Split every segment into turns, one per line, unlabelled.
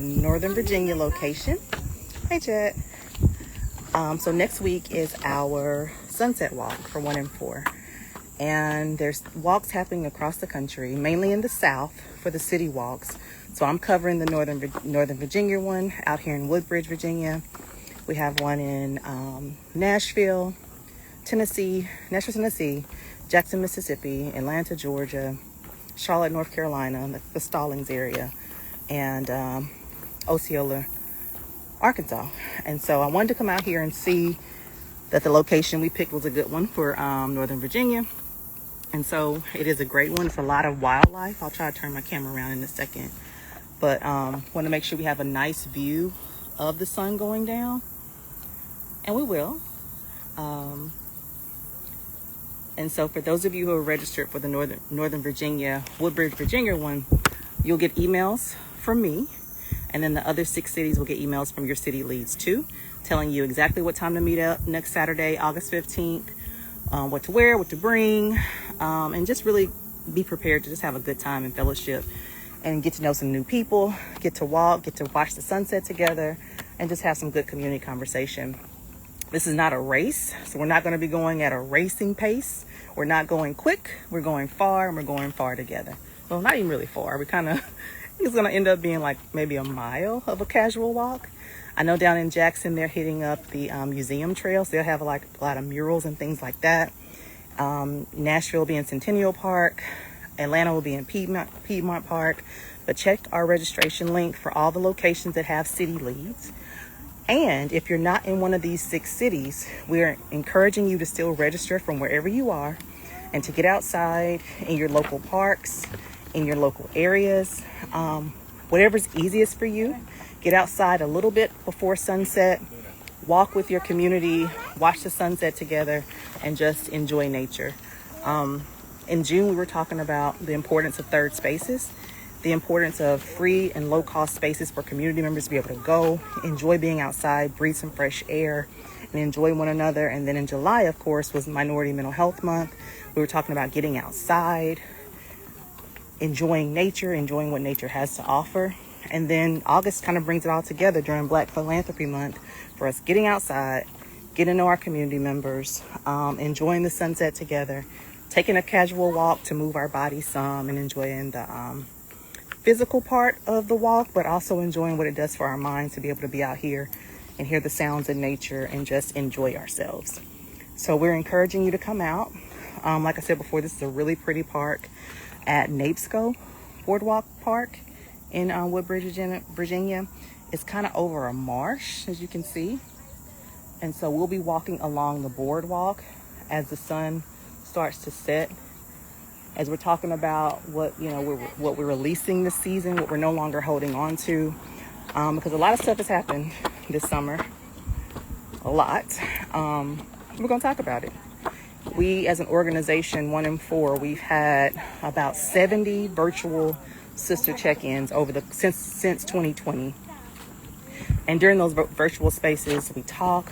Northern Virginia location. Hey, Chad. So next week is our sunset walk for 1 and 4. And there's walks happening across the country, mainly in the South for the city walks. So I'm covering the Northern Virginia one out here in Woodbridge, Virginia. We have one in Nashville, Tennessee, Jackson, Mississippi, Atlanta, Georgia, Charlotte, North Carolina, the Stallings area, and Osceola, Arkansas. And so I wanted to come out here and see that the location we picked was a good one for Northern Virginia. And so it is a great one. It's a lot of wildlife. I'll try to turn my camera around in a second. But want to make sure we have a nice view of the sun going down. And we will. And so for those of you who are registered for the Northern Virginia, Woodbridge, Virginia one, you'll get emails from me. And then the other 6 cities will get emails from your city leads too, telling you exactly what time to meet up next Saturday, August 15th, what to wear, what to bring, and just really be prepared to just have a good time and fellowship and get to know some new people, get to walk, get to watch the sunset together, and just have some good community conversation. This is not a race, so we're not going to be going at a racing pace. We're not going quick, we're going far, and we're going far together. Well, not even really far. It's going to end up being like maybe a mile of a casual walk. I know down in Jackson, they're hitting up the museum trails. They'll have like a lot of murals and things like that. Nashville will be in Centennial Park. Atlanta will be in Piedmont Park. But check our registration link for all the locations that have city leads. And if you're not in one of these 6 cities, we're encouraging you to still register from wherever you are and to get outside in your local parks, in your local areas, whatever's easiest for you. Get outside a little bit before sunset, walk with your community, watch the sunset together, and just enjoy nature. In June, we were talking about the importance of third spaces, the importance of free and low-cost spaces for community members to be able to go, enjoy being outside, breathe some fresh air, and enjoy one another. And then in July, of course, was Minority Mental Health Month. We were talking about getting outside, enjoying nature, enjoying what nature has to offer. And then August kind of brings it all together during Black Philanthropy Month for us getting outside, getting to know our community members, enjoying the sunset together, taking a casual walk to move our bodies some, and enjoying the physical part of the walk, but also enjoying what it does for our minds to be able to be out here and hear the sounds of nature and just enjoy ourselves. So we're encouraging you to come out. Like I said before, this is a really pretty park at Napesco Boardwalk Park in Woodbridge, Virginia. It's kind of over a marsh, as you can see. And so we'll be walking along the boardwalk as the sun starts to set, as we're talking about what we're releasing this season, what we're no longer holding on to, because a lot of stuff has happened this summer. A lot. We're going to talk about it. We, as an organization, 1 and 4, we've had about 70 virtual sister check-ins since 2020. And during those virtual spaces, we talk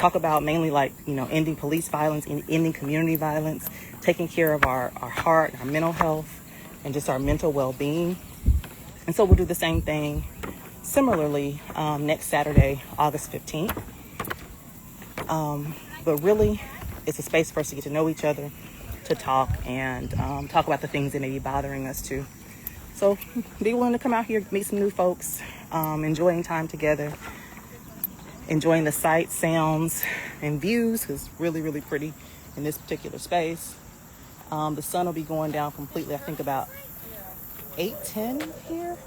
about mainly ending police violence, ending community violence, taking care of our heart, our mental health, and just our mental well-being. And so we'll do the same thing similarly next Saturday, August 15th. But really, it's a space for us to get to know each other, to talk, and talk about the things that may be bothering us too. So be willing to come out here, meet some new folks, enjoying time together, enjoying the sights, sounds, and views, because it's really, really pretty in this particular space. The sun will be going down completely, I think about 8:10 here,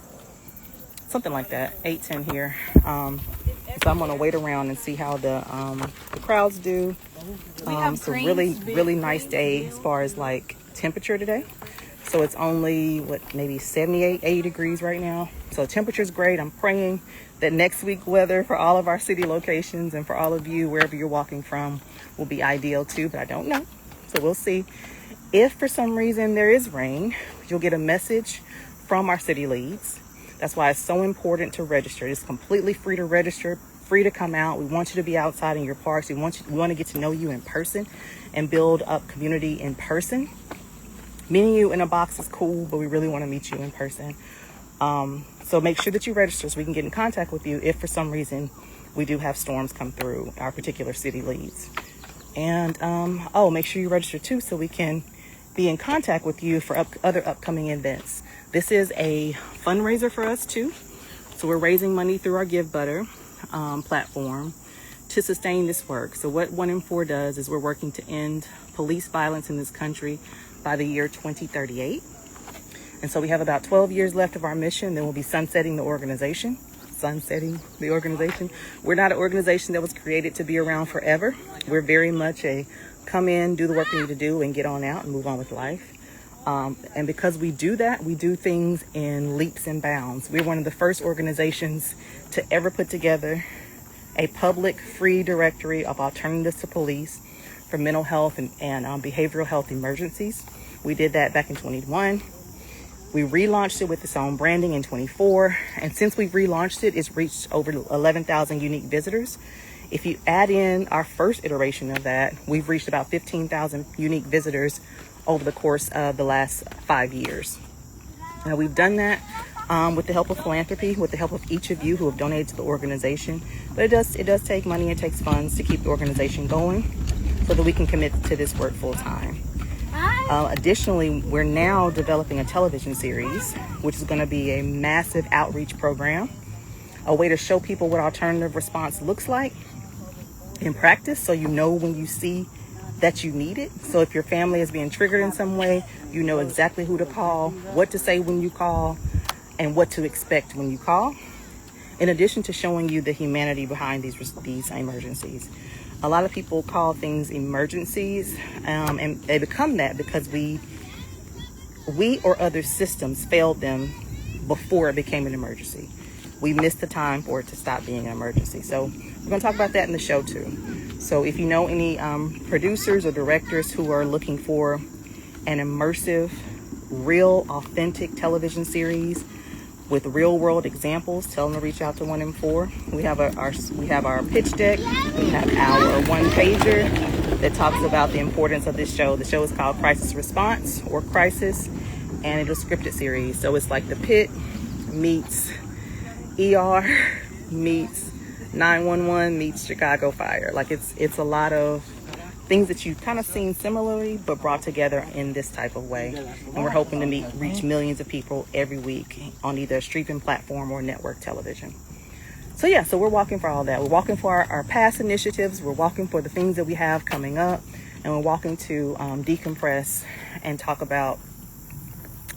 something like that, 8:10 here. So I'm going to wait around and see how the crowds do. It's a really, really nice day as far as like temperature today. So it's only maybe 78, 80 degrees right now. So temperature's great. I'm praying that next week weather for all of our city locations and for all of you wherever you're walking from will be ideal too, but I don't know. So we'll see. If for some reason there is rain, you'll get a message from our city leads. That's why it's so important to register. It's completely free to register, free to come out. We want you to be outside in your parks. We want to get to know you in person and build up community in person. Meeting you in a box is cool, but we really want to meet you in person. So make sure that you register so we can get in contact with you if for some reason we do have storms come through our particular city leads. And make sure you register too so we can be in contact with you for other upcoming events. This is a fundraiser for us too. So we're raising money through our Give Butter platform to sustain this work. So what 1 in 4 does is we're working to end police violence in this country by the year 2038. And so we have about 12 years left of our mission. Then we'll be sunsetting the organization. We're not an organization that was created to be around forever. We're very much a come in, do the work we need to do, and get on out and move on with life. And because we do that, we do things in leaps and bounds. We're one of the first organizations to ever put together a public free directory of alternatives to police for mental health and behavioral health emergencies. We did that back in 2021. We relaunched it with its own branding in 24. And since we've relaunched it, it's reached over 11,000 unique visitors. If you add in our first iteration of that, we've reached about 15,000 unique visitors over the course of the last 5 years. Now, we've done that with the help of philanthropy, with the help of each of you who have donated to the organization. But it does take money, it takes funds to keep the organization going so that we can commit to this work full time. Additionally, we're now developing a television series, which is going to be a massive outreach program, a way to show people what alternative response looks like in practice, so you know when you see that you need it. So if your family is being triggered in some way, you know exactly who to call, what to say when you call, and what to expect when you call, in addition to showing you the humanity behind these emergencies. A lot of people call things emergencies, and they become that because we or other systems failed them before it became an emergency. We missed the time for it to stop being an emergency. So we're going to talk about that in the show too. So if you know any producers or directors who are looking for an immersive, real, authentic television series with real world examples, tell them to reach out to 1 in 4. We have our pitch deck. We have our 1-pager that talks about the importance of this show. The show is called Crisis Response or Crisis, and it's a scripted series. So it's like The Pit meets ER meets 911 meets Chicago Fire. Like it's a lot of things that you've kind of seen similarly, but brought together in this type of way. And we're hoping to reach millions of people every week on either a streaming platform or network television. So we're walking for all that. We're walking for our past initiatives. We're walking for the things that we have coming up. And we're walking to decompress and talk about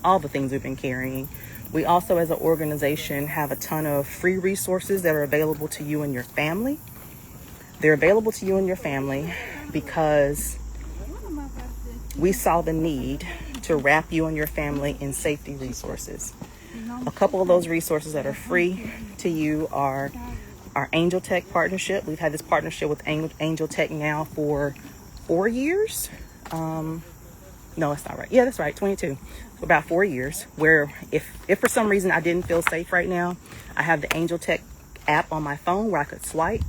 all the things we've been carrying. We also, as an organization, have a ton of free resources that are available to you and your family. They're available to you and your family because we saw the need to wrap you and your family in safety resources. A couple of those resources that are free to you are our Angel Tech partnership. We've had this partnership with Angel Tech now for 4 years. No, that's not right. Yeah, that's right. 22. For about 4 years, where if for some reason I didn't feel safe right now, I have the Angel Tech app on my phone where I could swipe,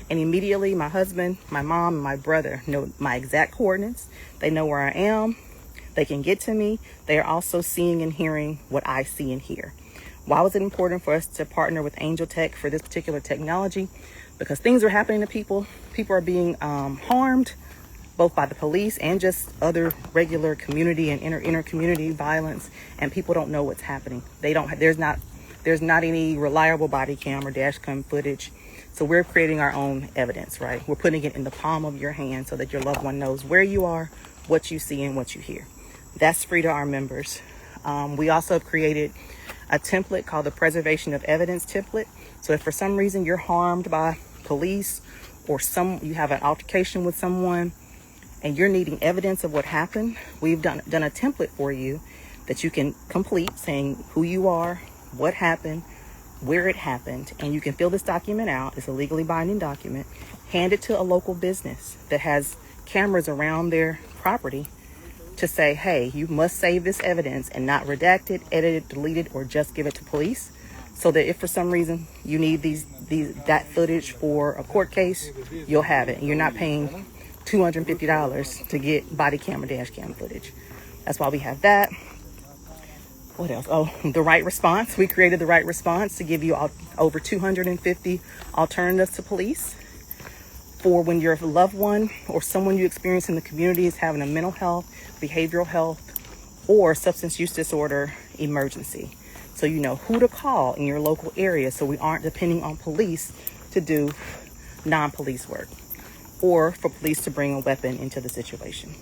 and immediately my husband, my mom, and my brother know my exact coordinates. They know where I am. They can get to me. They are also seeing and hearing what I see and hear. Why was it important for us to partner with Angel Tech for this particular technology? Because things are happening to people. People are being harmed, both by the police and just other regular community and inter-community violence, and people don't know what's happening. There's not any reliable body cam or dash cam footage. So we're creating our own evidence, right? We're putting it in the palm of your hand so that your loved one knows where you are, what you see, and what you hear. That's free to our members. We also have created a template called the Preservation of Evidence template. So if for some reason you're harmed by police or you have an altercation with someone and you're needing evidence of what happened, we've done a template for you that you can complete saying who you are, what happened, where it happened, and you can fill this document out. It's a legally binding document. Hand it to a local business that has cameras around their property to say, hey, you must save this evidence and not redact it, edit it, delete it, or just give it to police, so that if for some reason you need that footage for a court case, you'll have it. You're not paying $250 to get body cam or dash cam footage. That's why we have that. what else? Oh, the right response. We created the right response to give you over 250 alternatives to police for when your loved one or someone you experience in the community is having a mental health, behavioral health, or substance use disorder emergency. So you know who to call in your local area, so we aren't depending on police to do non-police work or for police to bring a weapon into the situation.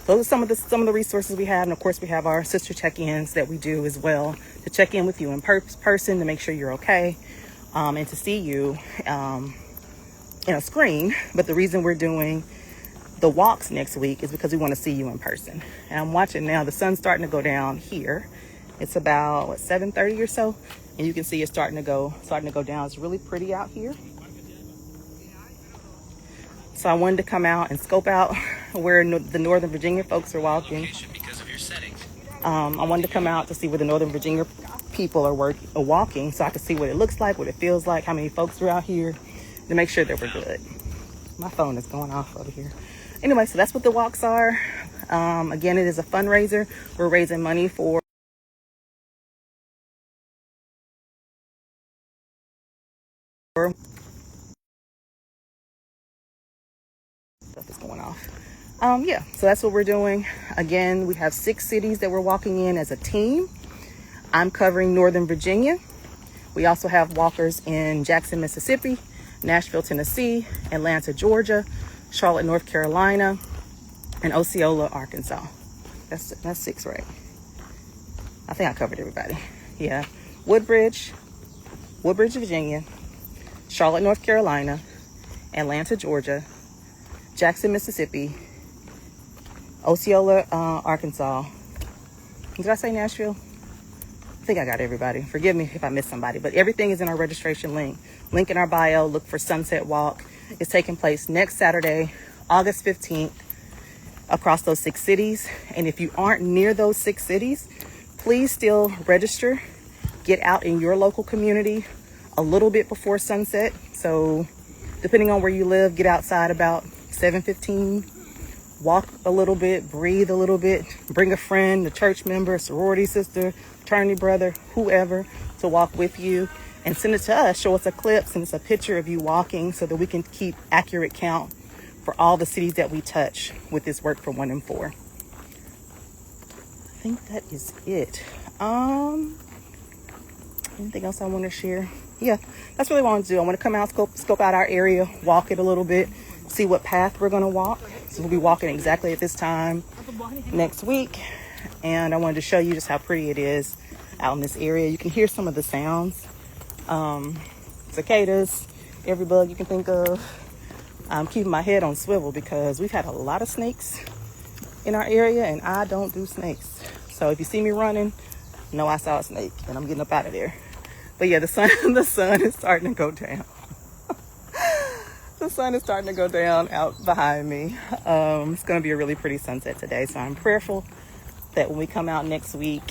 Those are some of the resources we have, and of course we have our sister check-ins that we do as well to check in with you in person to make sure you're okay, and to see you in a screen. But the reason we're doing the walks next week is because we want to see you in person. And I'm watching now, the sun's starting to go down here. It's about 7:30 or so, and you can see it's starting to go down. It's really pretty out here. So I wanted to come out and scope out where the Northern Virginia folks are walking. I wanted to come out to see where the Northern Virginia people are walking, so I could see what it looks like, what it feels like, how many folks are out here, to make sure that we're good. My phone is going off over here. Anyway, so that's what the walks are. Again, it is a fundraiser. We're raising money for stuff is going off. Yeah, so that's what we're doing. Again, we have 6 cities that we're walking in as a team. I'm covering Northern Virginia. We also have walkers in Jackson, Mississippi, Nashville, Tennessee, Atlanta, Georgia, Charlotte, North Carolina, and Osceola, Arkansas. That's 6, right? I think I covered everybody. Yeah. Woodbridge, Virginia, Charlotte, North Carolina, Atlanta, Georgia, Jackson, Mississippi, Osceola, Arkansas. Did I say Nashville? I think I got everybody. Forgive me if I missed somebody, but everything is in our registration link in our bio. Look for Sunset Walk. It's taking place next Saturday, August 15th, across those 6 cities. And if you aren't near those 6 cities, please still register. Get out in your local community a little bit before sunset. So depending on where you live, get outside about 7:15. Walk a little bit, breathe a little bit, bring a friend, a church member, a sorority sister, fraternity brother, whoever, to walk with you, and send it to us. Show us a clip, send us a picture of you walking so that we can keep accurate count for all the cities that we touch with this work for 1 in 4. I think that is it. Anything else I want to share? Yeah, that's really what I want to do. I want to come out, scope out our area, walk it a little bit, see what path we're going to walk. So we'll be walking exactly at this time next week. And I wanted to show you just how pretty it is out in this area. You can hear some of the sounds. Cicadas, every bug you can think of. I'm keeping my head on swivel because we've had a lot of snakes in our area, and I don't do snakes. So if you see me running, know I saw a snake and I'm getting up out of there. But yeah, the sun is starting to go down. The sun is starting to go down out behind me. It's going to be a really pretty sunset today. So I'm prayerful that when we come out next week,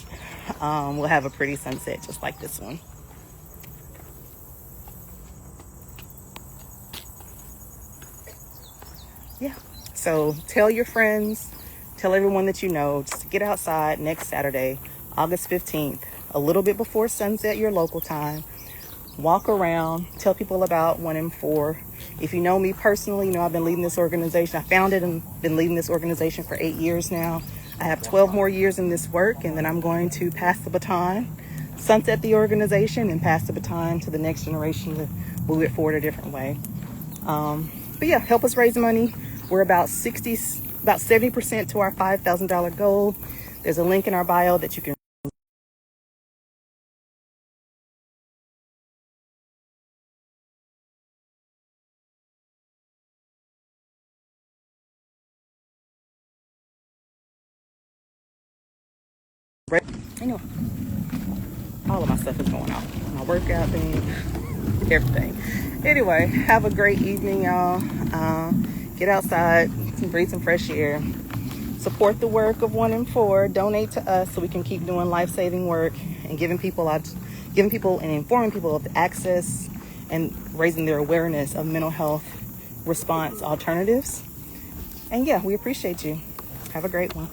we'll have a pretty sunset just like this one. Yeah. So tell your friends, tell everyone that you know, just to get outside next Saturday, August 15th, a little bit before sunset, your local time. Walk around, tell people about 1 in 4. If you know me personally, you know I've been leading this organization. I founded and been leading this organization for 8 years now. I have 12 more years in this work, and then I'm going to pass the baton, sunset the organization, and pass the baton to the next generation to move it forward a different way. But yeah, help us raise money. We're about 70% to our $5,000 goal. There's a link in our bio that you can anyway, all of my stuff is going off. My workout thing, everything. Anyway, have a great evening, y'all. Get outside, breathe some fresh air. Support the work of 1 in 4. Donate to us so we can keep doing life-saving work and giving people and informing people of the access and raising their awareness of mental health response alternatives. And yeah, we appreciate you. Have a great one.